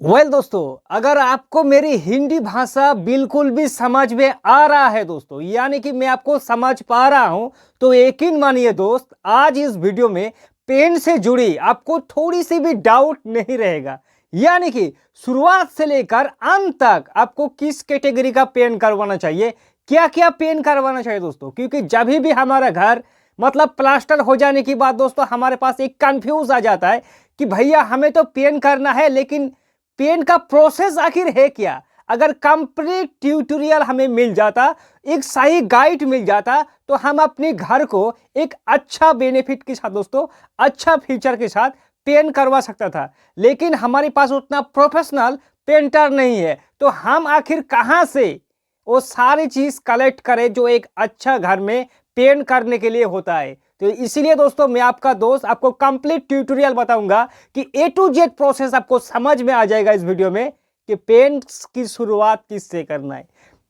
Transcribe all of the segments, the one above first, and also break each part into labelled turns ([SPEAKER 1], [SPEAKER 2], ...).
[SPEAKER 1] दोस्तों, अगर आपको मेरी हिंदी भाषा बिल्कुल भी समझ में आ रहा है दोस्तों, यानी कि मैं आपको समझ पा रहा हूं, तो यकीन मानिए दोस्त, आज इस वीडियो में पेन से जुड़ी आपको थोड़ी सी भी डाउट नहीं रहेगा। यानी कि शुरुआत से लेकर अंत तक आपको किस कैटेगरी का पेन करवाना चाहिए, क्या क्या पेन करवाना चाहिए दोस्तों। क्योंकि जब भी हमारा घर मतलब प्लास्टर हो जाने की बात दोस्तों, हमारे पास एक कंफ्यूज आ जाता है कि भैया हमें तो पेन करना है, लेकिन पेन का प्रोसेस आखिर है क्या। अगर कंप्लीट ट्यूटोरियल हमें मिल जाता, एक सही गाइड मिल जाता, तो हम अपने घर को एक अच्छा बेनिफिट के साथ दोस्तों, अच्छा फीचर के साथ पेंट करवा सकता था। लेकिन हमारे पास उतना प्रोफेशनल पेंटर नहीं है, तो हम आखिर कहां से वो सारी चीज कलेक्ट करें जो एक अच्छा घर में पेंट करने के लिए होता है। तो इसीलिए दोस्तों, मैं आपका दोस्त आपको कंप्लीट ट्यूटोरियल बताऊंगा कि ए टू जेड प्रोसेस आपको समझ में आ जाएगा इस वीडियो में कि पेंट की शुरुआत किससे करना है।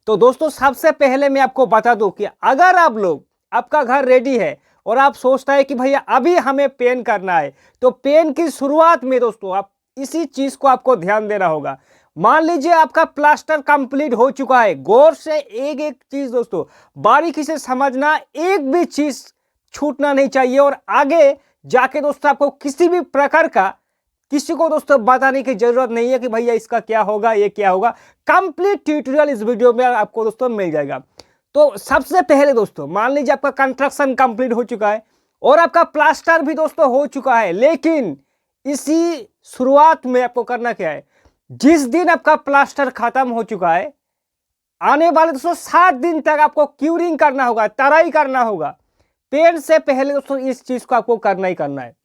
[SPEAKER 1] तो दोस्तों, सबसे पहले मैं आपको बता दूं कि अगर आप लोग आपका घर रेडी है और आप सोचता है कि भैया अभी हमें पेंट करना है, तो पेंट की शुरुआत में दोस्तों आप इसी चीज को आपको ध्यान देना होगा। मान लीजिए आपका प्लास्टर कंप्लीट हो चुका है, गौर से एक एक चीज दोस्तों बारीकी से समझना, एक भी चीज छूटना नहीं चाहिए। और आगे जाके दोस्तों आपको किसी भी प्रकार का किसी को दोस्तों बताने की जरूरत नहीं है कि भैया इसका क्या होगा, ये क्या होगा। कंप्लीट ट्यूटोरियल इस वीडियो में आपको दोस्तों मिल जाएगा। तो सबसे पहले दोस्तों, मान लीजिए आपका कंस्ट्रक्शन कंप्लीट हो चुका है और आपका प्लास्टर भी दोस्तों हो चुका है, लेकिन इसी शुरुआत में आपको करना क्या है, जिस दिन आपका प्लास्टर खत्म हो चुका है, आने वाले दोस्तों 7 दिन तक आपको क्यूरिंग करना होगा, तराई करना होगा। पेंट से पहले दोस्तों इस चीज को आपको करना ही करना है।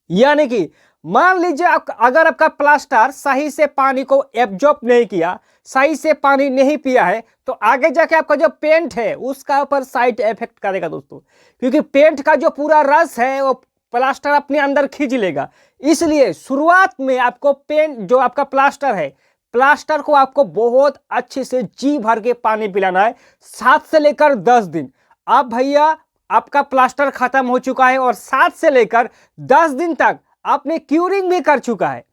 [SPEAKER 1] यानी कि मान लीजिए अगर आपका प्लास्टर सही से पानी को एब्जॉर्ब नहीं किया, सही से पानी नहीं पिया है, तो आगे जाके आपका जो पेंट है उसका ऊपर साइड इफेक्ट करेगा दोस्तों। क्योंकि पेंट का जो पूरा रस है वो प्लास्टर अपने अंदर खींच लेगा। इसलिए शुरुआत में आपको पेंट जो आपका प्लास्टर है, प्लास्टर को आपको बहुत अच्छे से जी भर के पानी पिलाना है, 7 से लेकर 10 दिन। अब भैया आपका प्लास्टर खत्म हो चुका है और 7 से लेकर 10 दिन तक आपने क्यूरिंग भी कर चुका है।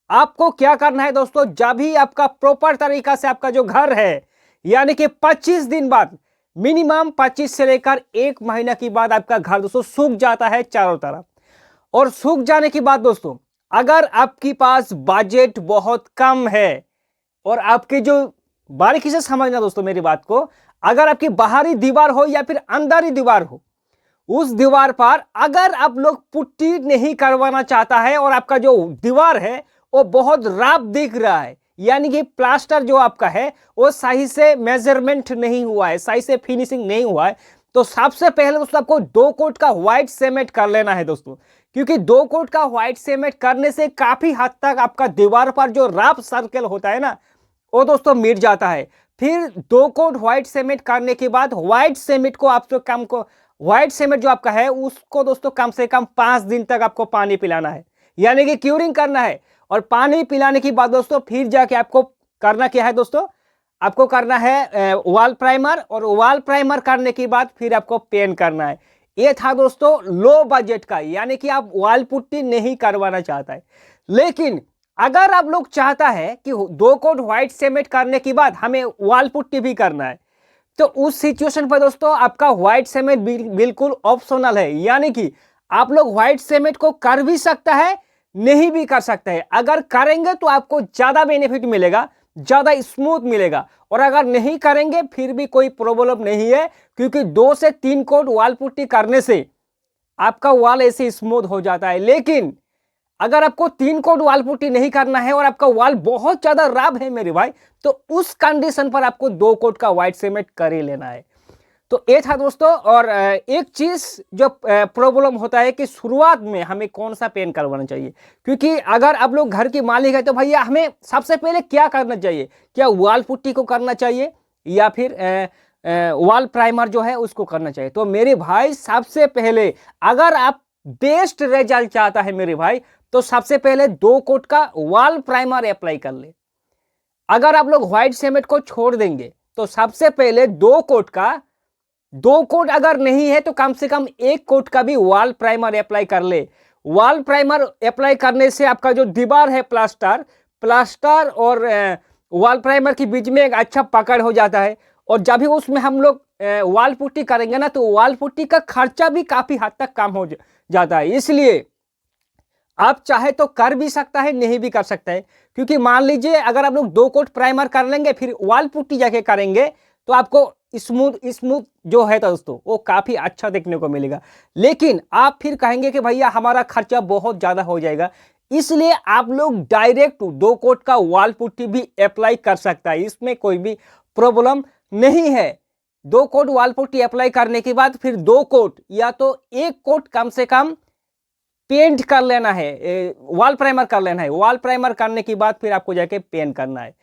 [SPEAKER 1] आपको क्या करना है दोस्तों, जब भी आपका प्रॉपर तरीका से आपका जो घर है, यानी कि 25 दिन बाद, मिनिमम 25 से लेकर 1 महीना की बाद आपका घर दोस्तों सूख जाता है चारों तरफ। और सूख जाने के बाद दोस्तों, अगर आपके पास बजट बहुत कम है और आपकी जो, बारीकी से समझना दोस्तों मेरी बात को, अगर आपकी बाहरी दीवार हो या फिर अंदर दीवार हो, उस दीवार पर अगर आप लोग पुट्टी नहीं करवाना चाहता है और आपका जो दीवार है वो बहुत रफ दिख रहा है, यानी कि प्लास्टर जो आपका है वो सही से मेजरमेंट नहीं हुआ है, सही से फिनिशिंग नहीं हुआ है, तो सबसे पहले दोस्तों आपको 2 कोट का व्हाइट सीमेंट कर लेना है दोस्तों। क्योंकि 2 कोट का व्हाइट सीमेंट करने से काफी हद तक आपका दीवार पर जो रफ सर्कल होता है ना, वो दोस्तों मिट जाता है। फिर 2 कोट व्हाइट सीमेंट करने के बाद व्हाइट सीमेंट को आपको कम को व्हाइट सीमेंट जो आपका है उसको दोस्तों कम से कम 5 दिन तक आपको पानी पिलाना है, यानी कि क्यूरिंग करना है। और पानी पिलाने के बाद दोस्तों फिर जाके आपको करना क्या है दोस्तों, आपको करना है वॉल प्राइमर, और वॉल प्राइमर करने के बाद फिर आपको पेंट करना है। ये था दोस्तों लो बजट का, यानी कि आप वॉल पुट्टी नहीं करवाना चाहता है। लेकिन अगर आप लोग चाहता है कि 2 कोट व्हाइट सीमेंट करने के बाद हमें वॉल पुट्टी भी करना है, तो उस सिचुएशन पर दोस्तों आपका व्हाइट सीमेंट बिल्कुल ऑप्शनल है। यानी कि आप लोग व्हाइट सीमेंट को कर भी सकता है, नहीं भी कर सकते हैं। अगर करेंगे तो आपको ज्यादा बेनिफिट मिलेगा, ज्यादा स्मूथ मिलेगा, और अगर नहीं करेंगे फिर भी कोई प्रॉब्लम नहीं है। क्योंकि 2 से 3 कोट वॉल पुट्टी करने से आपका वॉल ऐसे स्मूथ हो जाता है। लेकिन अगर आपको 3 कोट वॉल पुट्टी नहीं करना है और आपका वॉल बहुत ज्यादा रफ है मेरे भाई, तो उस कंडीशन पर आपको 2 कोट का व्हाइट सीमेंट कर ही लेना है। तो ये था दोस्तों। और एक चीज जो प्रॉब्लम होता है कि शुरुआत में हमें कौन सा पेंट करवाना चाहिए। क्योंकि अगर आप लोग घर की मालिक है तो भैया हमें सबसे पहले क्या करना चाहिए, क्या वॉल पुट्टी को करना चाहिए या फिर वॉल प्राइमर जो है उसको करना चाहिए। तो मेरे भाई सबसे पहले अगर आप बेस्ट रिजल्ट चाहता है मेरे भाई, तो सबसे पहले 2 कोट का वॉल प्राइमर अप्लाई कर ले। अगर आप लोग व्हाइट सीमेंट को छोड़ देंगे तो सबसे पहले 2 कोट अगर नहीं है तो कम से कम 1 कोट का भी वॉल प्राइमर अप्लाई कर ले। वॉल प्राइमर अप्लाई करने से आपका जो दीवार है प्लास्टर प्लास्टर और वॉल प्राइमर के बीच में एक अच्छा पकड़ हो जाता है। और जब भी उसमें हम लोग वॉल पुट्टी करेंगे ना, तो वॉल पुट्टी का खर्चा भी काफ़ी हद तक कम हो जाता है। इसलिए आप चाहे तो कर भी सकता है, नहीं भी कर सकता है, क्योंकि मान लीजिए अगर आप लोग 2 कोट प्राइमर कर लेंगे फिर वॉल पुट्टी जाके करेंगे तो आपको स्मूथ स्मूथ जो है दोस्तों वो काफ़ी अच्छा देखने को मिलेगा। लेकिन आप फिर कहेंगे कि भैया हमारा खर्चा बहुत ज़्यादा हो जाएगा, इसलिए आप लोग डायरेक्ट 2 कोट का वॉल पुट्टी भी अप्लाई कर सकता है, इसमें कोई भी प्रॉब्लम नहीं है। 2 कोट वॉल पुट्टी अप्लाई करने के बाद फिर 2 कोट या तो 1 कोट कम से कम पेंट कर लेना है, वॉल प्राइमर कर लेना है। वॉल प्राइमर करने के बाद फिर आपको जाके पेंट करना है।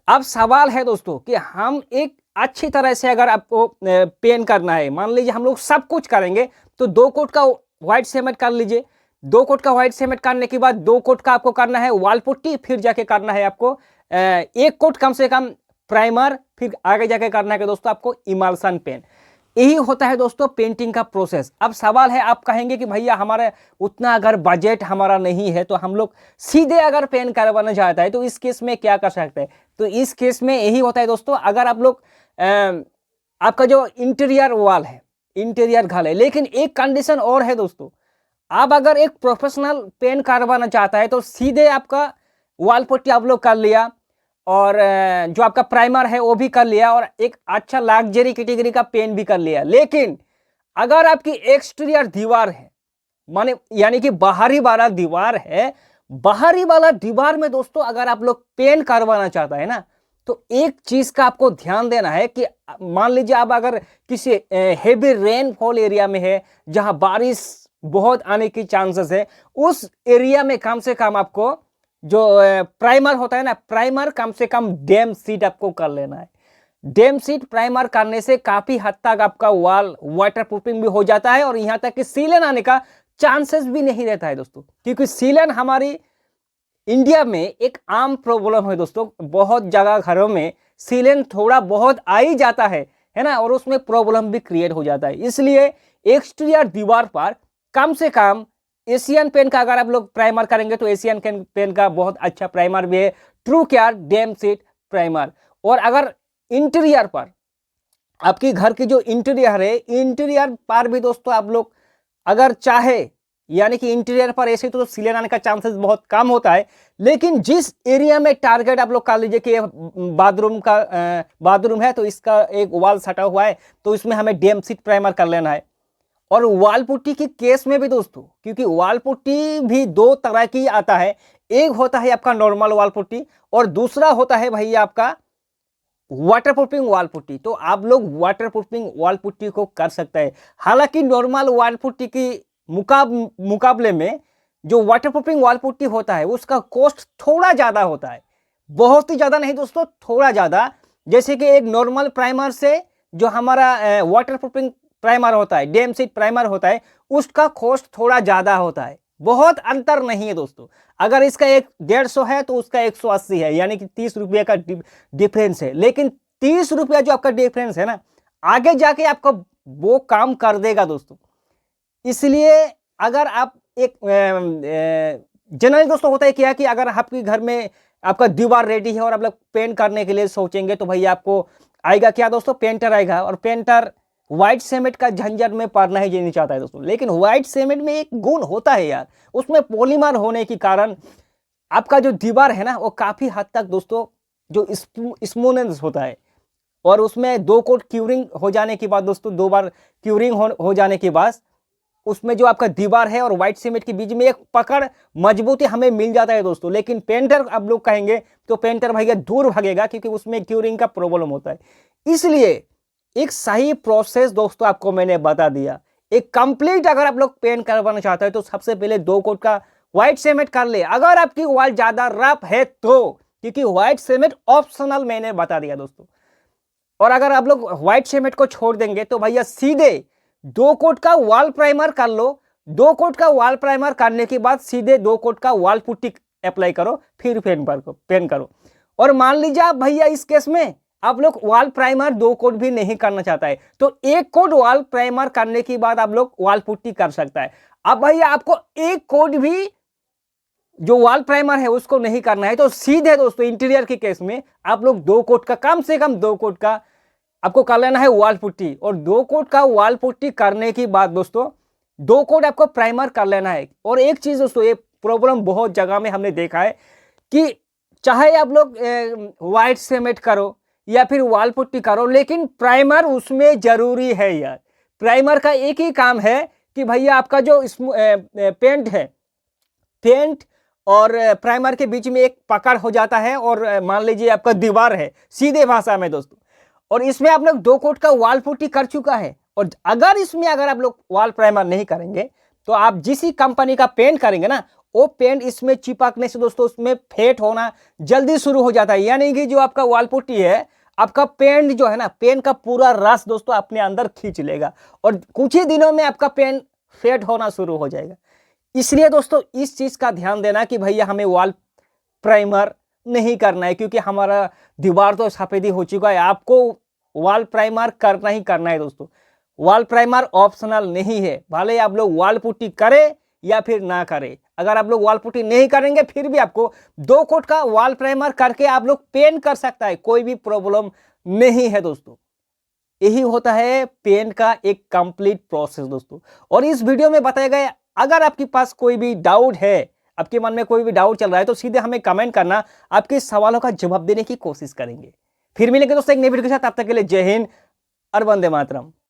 [SPEAKER 1] अब सवाल है दोस्तों कि हम एक अच्छी तरह से अगर आपको पेंट करना है, मान लीजिए हम लोग सब कुछ करेंगे तो 2 कोट का व्हाइट सीमेंट कर लीजिए। 2 कोट का व्हाइट सीमेंट करने के बाद 2 कोट का आपको करना है वॉल पुट्टी, फिर जाके करना है आपको 1 कोट कम से कम प्राइमर, फिर आगे जाके करना है दोस्तों आपको इमल्शन पेंट। यही होता है दोस्तों पेंटिंग का प्रोसेस। अब सवाल है, आप कहेंगे कि भैया हमारा उतना अगर बजट हमारा नहीं है तो हम लोग सीधे अगर पेंट करवाना चाहता है तो इस केस में क्या कर सकते हैं? तो इस केस में यही होता है दोस्तों, अगर आप लोग आपका जो इंटीरियर वॉल है, इंटीरियर घर है, लेकिन एक कंडीशन और है दोस्तों, आप अगर एक प्रोफेशनल पेंट करवाना चाहता है तो सीधे आपका वॉल पुट्टी आप लोग कर लिया और जो आपका प्राइमर है वो भी कर लिया और एक अच्छा लग्जरी कैटेगरी का पेन भी कर लिया। लेकिन अगर आपकी एक्सटीरियर दीवार है, माने यानी कि बाहरी वाला दीवार है, बाहरी वाला दीवार में दोस्तों अगर आप लोग पेन करवाना चाहता है ना, तो एक चीज का आपको ध्यान देना है कि मान लीजिए आप अगर किसी हेवी रेनफॉल एरिया में है जहां बारिश बहुत आने की चांसेस है, उस एरिया में कम से कम आपको जो प्राइमर होता है ना, प्राइमर कम से कम डैम शीट आपको कर लेना है। डैम शीट प्राइमर करने से काफी हद तक आपका वॉल वाटर प्रूफिंग भी हो जाता है और यहां तक कि सीलन आने का चांसेस भी नहीं रहता है दोस्तों, क्योंकि सीलन हमारी इंडिया में एक आम प्रॉब्लम है दोस्तों। बहुत जगह घरों में सीलन थोड़ा बहुत आ ही जाता है ना, और उसमें प्रॉब्लम भी क्रिएट हो जाता है। इसलिए एक्सटीरियर दीवार पर कम से कम एशियन पेन का अगर आप लोग प्राइमर करेंगे तो एशियन पेन का बहुत अच्छा प्राइमर भी है, true care damn sheet primer. और अगर इंटीरियर पर आपकी घर की जो इंटीरियर है, इंटीरियर पर भी दोस्तों आप लोग अगर चाहे, यानी कि इंटीरियर पर ऐसे तो सीलन आने का चांसेस बहुत कम होता है, लेकिन जिस एरिया में टारगेट आप लोग कर लीजिए कि बाथरूम है तो इसका एक वॉल सटा हुआ है तो इसमें हमें डैम शीट प्राइमर कर लेना है। और वॉल पुट्टी की केस में भी दोस्तों, क्योंकि वॉल पुट्टी भी 2 तरह की आता है, एक होता है आपका नॉर्मल वॉल पुट्टी और दूसरा होता है भैया आपका वाटरप्रूफिंग वॉल पुट्टी। तो आप लोग वाटरप्रूफिंग वॉल पुट्टी को कर सकते हैं। हालांकि नॉर्मल वॉल पुट्टी की मुकाबले में जो वाटरप्रूफिंग वॉल पुट्टी होता है उसका कॉस्ट थोड़ा ज्यादा होता है, बहुत ही ज्यादा नहीं दोस्तों, थोड़ा ज्यादा। जैसे कि एक नॉर्मल प्राइमर से जो हमारा वाटरप्रूफिंग प्राइमर होता है, डैम शीट प्राइमर होता है, उसका कॉस्ट थोड़ा ज्यादा होता है, बहुत अंतर नहीं है दोस्तों। अगर इसका एक 150 है तो उसका 180 है, यानी कि 30 रुपये का डिफरेंस है। लेकिन 30 रुपया जो आपका डिफरेंस है ना, आगे जाके आपको वो काम कर देगा दोस्तों। इसलिए अगर आप एक जनरली दोस्तों होता है क्या कि अगर आपके घर में आपका दीवार रेडी है और आप लोग पेंट करने के लिए सोचेंगे तो भैया आपको आएगा क्या दोस्तों, पेंटर आएगा। और पेंटर व्हाइट सीमेंट का झंझट में पड़ना ही नहीं चाहता है दोस्तों। लेकिन व्हाइट सीमेंट में एक गुण होता है यार, उसमें पॉलीमर होने के कारण आपका जो दीवार है ना वो काफी हद तक दोस्तों जो स्मूथनेस होता है। और उसमें 2 कोट क्यूरिंग हो जाने के बाद दोस्तों, 2 बार क्यूरिंग हो जाने के बाद उसमें जो आपका दीवार है और व्हाइट सीमेंट के बीच में एक पकड़ मजबूती हमें मिल जाता है दोस्तों। लेकिन पेंटर आप लोग कहेंगे तो पेंटर भैया दूर भागेगा, क्योंकि उसमें क्यूरिंग का प्रॉब्लम होता है। इसलिए एक सही प्रोसेस दोस्तों आपको मैंने बता दिया। एक कंप्लीट अगर आप लोग पेंट करवाना चाहते हैं तो सबसे पहले 2 कोट का व्हाइट सीमेंट कर ले, अगर आपकी वॉल ज्यादा रफ है तो, क्योंकि व्हाइट सीमेंट ऑप्शनल मैंने बता दिया दोस्तों। और अगर आप लोग व्हाइट सीमेंट को छोड़ देंगे तो भैया सीधे 2 कोट का वॉल प्राइमर कर लो। 2 कोट का वॉल प्राइमर करने के बाद सीधे 2 कोट का वॉल पुट्टी अप्लाई करो, फिर पेन करो। और मान लीजिए आप भैया इस केस में आप लोग वॉल प्राइमर 2 कोट भी नहीं करना चाहता है तो 1 कोट वॉल प्राइमर करने के बाद आप लोग वॉल पुट्टी कर सकता है। अब भैया आपको 1 कोट भी जो वॉल प्राइमर है उसको नहीं करना है, तो सीधे दोस्तों इंटीरियर के केस में आप लोग 2 कोट का, कम से कम 2 कोट का आपको कर लेना है वॉल पुट्टी। और 2 कोट का वॉल पुट्टी करने के बाद दोस्तों 2 कोट आपको प्राइमर कर लेना है। और एक चीज दोस्तों, ये प्रॉब्लम बहुत जगह में हमने देखा है कि चाहे आप लोग व्हाइट सीमेंट करो या फिर वॉल पुट्टी करो, लेकिन प्राइमर उसमें जरूरी है यार। प्राइमर का एक ही काम है कि भैया आपका जो पेंट है, पेंट और प्राइमर के बीच में एक पकड़ हो जाता है, और मान लीजिए आपका दीवार है, सीधे भाषा में दोस्तों, और इसमें आप लोग 2 कोट का वॉल पुट्टी कर चुका है। और अगर इसमें अगर आप लोग वॉल प्राइमर नहीं करेंगे तो आप जिस कंपनी का पेंट करेंगे ना, वो पेंट इसमें चिपकने से दोस्तों उसमें फेट होना जल्दी शुरू हो जाता है। यानी कि जो आपका वॉल पुट्टी है, आपका पेंट जो है ना, पेंट का पूरा रस दोस्तों अपने अंदर खींच लेगा, और कुछ ही दिनों में आपका पेंट फेट होना शुरू हो जाएगा। इसलिए दोस्तों इस चीज का ध्यान देना कि भैया हमें वॉल प्राइमर नहीं करना है, क्योंकि हमारा दीवार तो सफेदी हो चुका है। आपको वॉल प्राइमर करना ही करना है दोस्तों। वॉल प्राइमर ऑप्शनल नहीं है, भले आप लोग वॉल पुट्टी करें या फिर ना करें। अगर आप लोग वॉल पुट्टी नहीं करेंगे फिर भी आपको 2 कोट का वॉल प्राइमर करके आप लोग पेंट कर सकता है, कोई भी प्रॉब्लम नहीं है दोस्तों। यही होता है पेंट का एक कंप्लीट प्रोसेस दोस्तों। और इस वीडियो में बताया गया, अगर आपके पास कोई भी डाउट है, आपके मन में कोई भी डाउट चल रहा है, तो सीधे हमें कमेंट करना, आपके सवालों का जवाब देने की कोशिश करेंगे। फिर मिलेंगे दोस्तों एक नई वीडियो के साथ, तब तक के लिए जय हिंद और वंदे मातरम।